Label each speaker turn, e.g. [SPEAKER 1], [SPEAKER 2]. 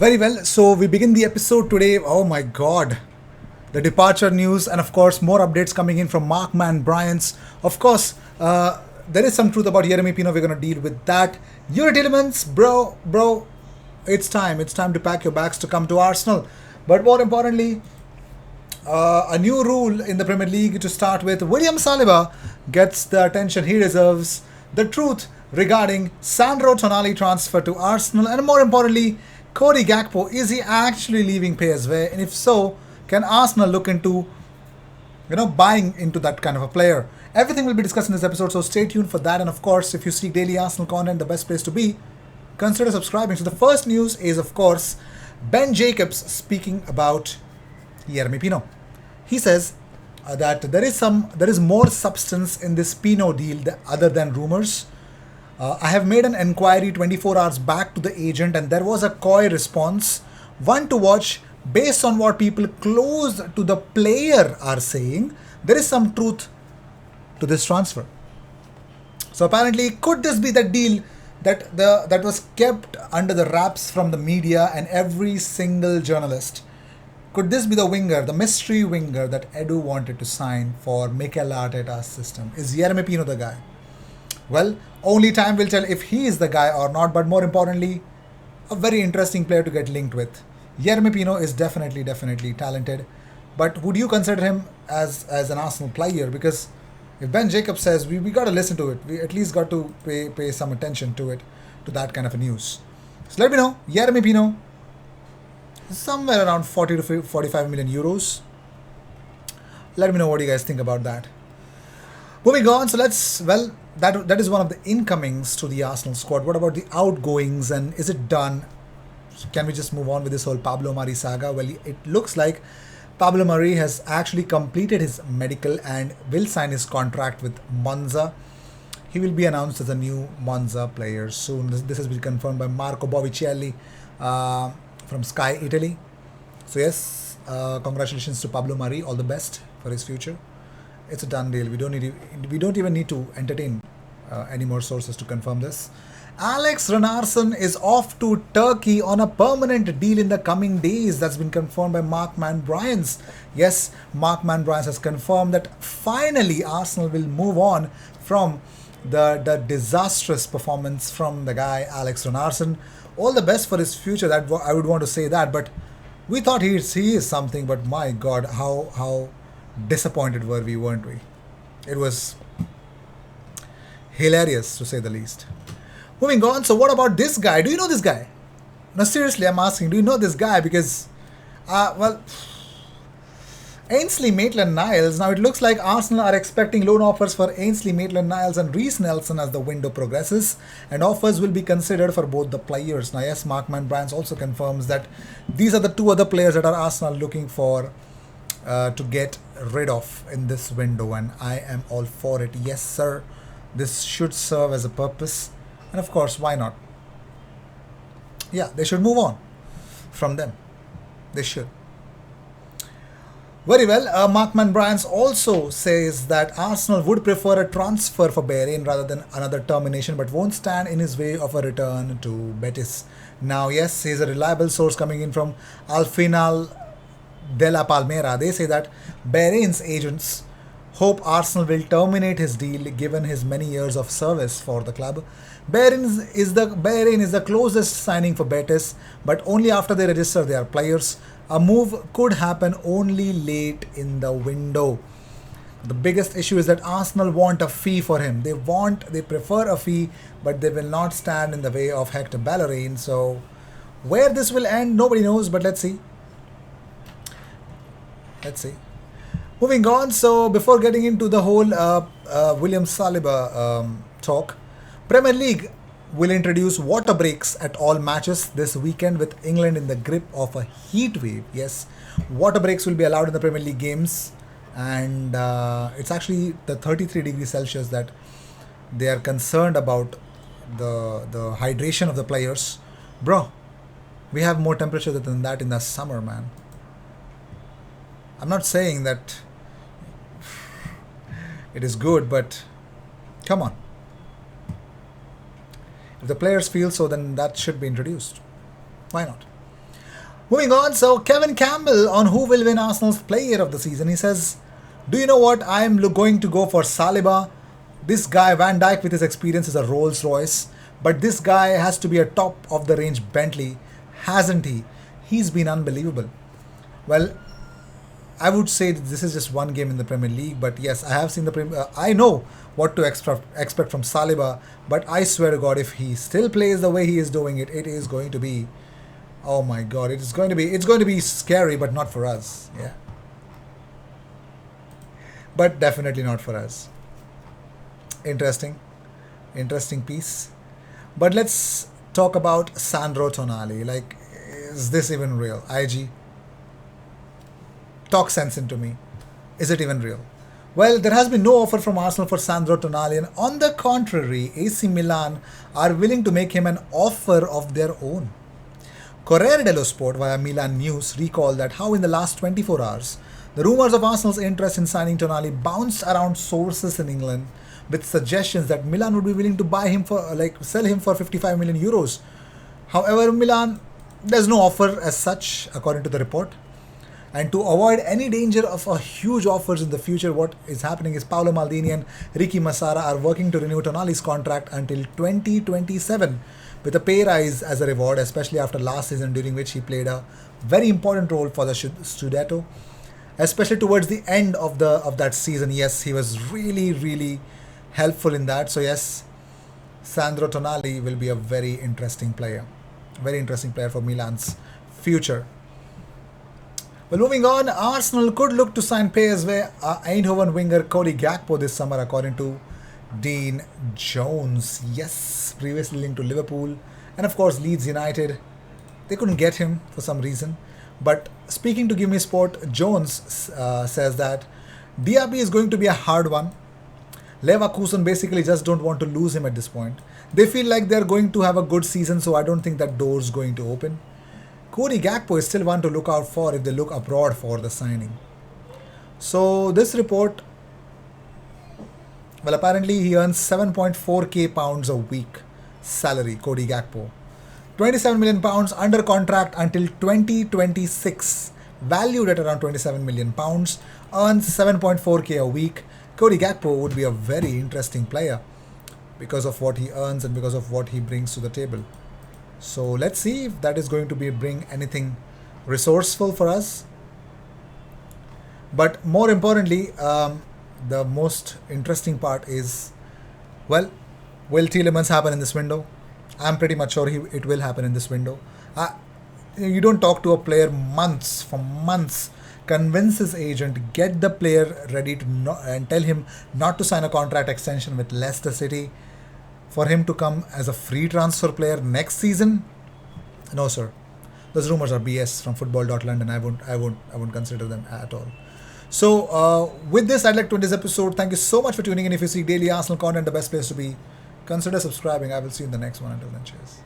[SPEAKER 1] Very well. So we begin the episode today. Oh my God. The departure news, and of course, more updates coming in from Markman Bryant's. Of course, there is some truth about Jeremy Pino. We're going to deal with that. Unit elements, bro, it's time. It's time to pack your bags to come to Arsenal. But more importantly, a new rule in the Premier League to start with. William Saliba gets the attention he deserves. The truth regarding Sandro Tonali transfer to Arsenal, and more importantly, Cody Gakpo, is he actually leaving PSV? And if so, can Arsenal look into buying into that kind of a player? Everything will be discussed in this episode, so stay tuned for that. And of course, if you seek daily Arsenal content, the best place to be, consider subscribing. So the first news is, of course, Ben Jacobs speaking about Jeremy Pino. He says that there is more substance in this Pino deal other than rumors. I have made an enquiry 24 hours back to the agent, and there was a coy response. One to watch. Based on what people close to the player are saying, there is some truth to this transfer. So apparently, could this be the deal that was kept under the wraps from the media and every single journalist? Could this be the winger, the mystery winger that Edu wanted to sign for Mikel Arteta's system? Is Jeremy Pino the guy? Well, only time will tell if he is the guy or not, but more importantly, a very interesting player to get linked with. Jeremy Pino is definitely talented, but would you consider him as an Arsenal player? Because if Ben Jacobs says we got to listen to it, we at least got to pay some attention to it, to that kind of a news. So let me know, Jeremy Pino, somewhere around 40 to 45 million euros. Let me know what you guys think about that. Moving on, so that is one of the incomings to the Arsenal squad. What about the outgoings, and is it done? Can we just move on with this whole Pablo Mari saga? Well, it looks like Pablo Mari has actually completed his medical and will sign his contract with Monza. He will be announced as a new Monza player soon. This has been confirmed by Marco Bovicelli from Sky Italy. So yes, congratulations to Pablo Mari. All the best for his future. It's a done deal. We don't even need to entertain any more sources to confirm this. Alex Runarsson is off to Turkey on a permanent deal in the coming days. That's been confirmed by Markman Bryants. Yes, Markman Bryants has confirmed that finally Arsenal will move on from the disastrous performance from the guy Alex Runarsson. All the best for his future. That I would want to say that, but we thought he is something. But my God, how disappointed were we, weren't we? It was hilarious to say the least. Moving on, so what about this guy? Do you know this guy? No, seriously, I'm asking, do you know this guy? Because, Ainsley Maitland-Niles. Now, it looks like Arsenal are expecting loan offers for Ainsley Maitland-Niles and Reece Nelson as the window progresses, and offers will be considered for both the players. Now, yes, Markman Bryants also confirms that these are the two other players that are Arsenal looking for to get rid of in this window, and I am all for it. Yes, sir. This should serve as a purpose. And of course, why not? Yeah, they should move on from them. They should. Very well. Markman Bryants also says that Arsenal would prefer a transfer for Bahrain rather than another termination, but won't stand in his way of a return to Betis. Now, yes, he's a reliable source coming in from Al Final de la Palmera. They say that Bahrain's agents hope Arsenal will terminate his deal given his many years of service for the club. Bahrain is the closest signing for Betis, but only after they register their players. A move could happen only late in the window. The biggest issue is that Arsenal want a fee for him. They prefer a fee, but they will not stand in the way of Hector Bellerin. So where this will end, nobody knows, but let's see. Moving on, so before getting into the whole William Saliba talk, Premier League will introduce water breaks at all matches this weekend with England in the grip of a heat wave. Yes, water breaks will be allowed in the Premier League games, and it's actually the 33 degrees Celsius that they are concerned about, the hydration of the players. Bro, we have more temperature than that in the summer, man. I'm not saying that it is good, but come on. If the players feel so, then that should be introduced. Why not? Moving on, so Kevin Campbell on who will win Arsenal's Player of the Season. He says, "Do you know what? I am going to go for Saliba. This guy Van Dijk with his experience is a Rolls Royce, but this guy has to be a top of the range Bentley, hasn't he? He's been unbelievable." Well, I would say that this is just one game in the Premier League, but yes, I have seen the Premier. I know what to expect from Saliba, but I swear to God, if he still plays the way he is doing it, it is going to be, oh my God, it's going to be scary, but not for us. Yeah, but definitely not for us. Interesting, interesting piece. But let's talk about Sandro Tonali. Like, is this even real? IG, talk sense into me. Is it even real? Well, there has been no offer from Arsenal for Sandro Tonali, and on the contrary, AC Milan are willing to make him an offer of their own. Corriere dello Sport via Milan News recalled that how in the last 24 hours, the rumours of Arsenal's interest in signing Tonali bounced around sources in England with suggestions that Milan would be willing to buy him for sell him for 55 million euros. However, Milan, there's no offer as such according to the report. And to avoid any danger of a huge offers in the future, what is happening is Paolo Maldini and Ricky Massara are working to renew Tonali's contract until 2027 with a pay rise as a reward, especially after last season during which he played a very important role for the Scudetto, especially towards the end of that season. Yes, he was really helpful in that. So yes, Sandro Tonali will be a very interesting player for Milan's future. Well, moving on, Arsenal could look to sign PSV Eindhoven winger Cody Gakpo this summer, according to Dean Jones. Yes, previously linked to Liverpool and of course Leeds United. They couldn't get him for some reason. But speaking to Give Me Sport, Jones says that Diaby is going to be a hard one. Leverkusen basically just don't want to lose him at this point. They feel like they're going to have a good season, so I don't think that door's going to open. Cody Gakpo is still one to look out for if they look abroad for the signing. So this report, well, apparently he earns 7.4k pounds a week salary, Cody Gakpo. 27 million pounds under contract until 2026, valued at around 27 million pounds, earns 7.4k a week. Cody Gakpo would be a very interesting player because of what he earns and because of what he brings to the table. So let's see if that is going to bring anything resourceful for us. But more importantly, the most interesting part is, well, will Tielemans happen in this window? I'm pretty much sure it will happen in this window. You don't talk to a player for months, convince his agent, get the player ready to and tell him not to sign a contract extension with Leicester City, for him to come as a free transfer player next season. No, sir. Those rumors are BS from football.london. I won't consider them at all. So with this, I'd like to end this episode. Thank you so much for tuning in. If you see daily Arsenal content, the best place to be, consider subscribing. I will see you in the next one. Until then, cheers.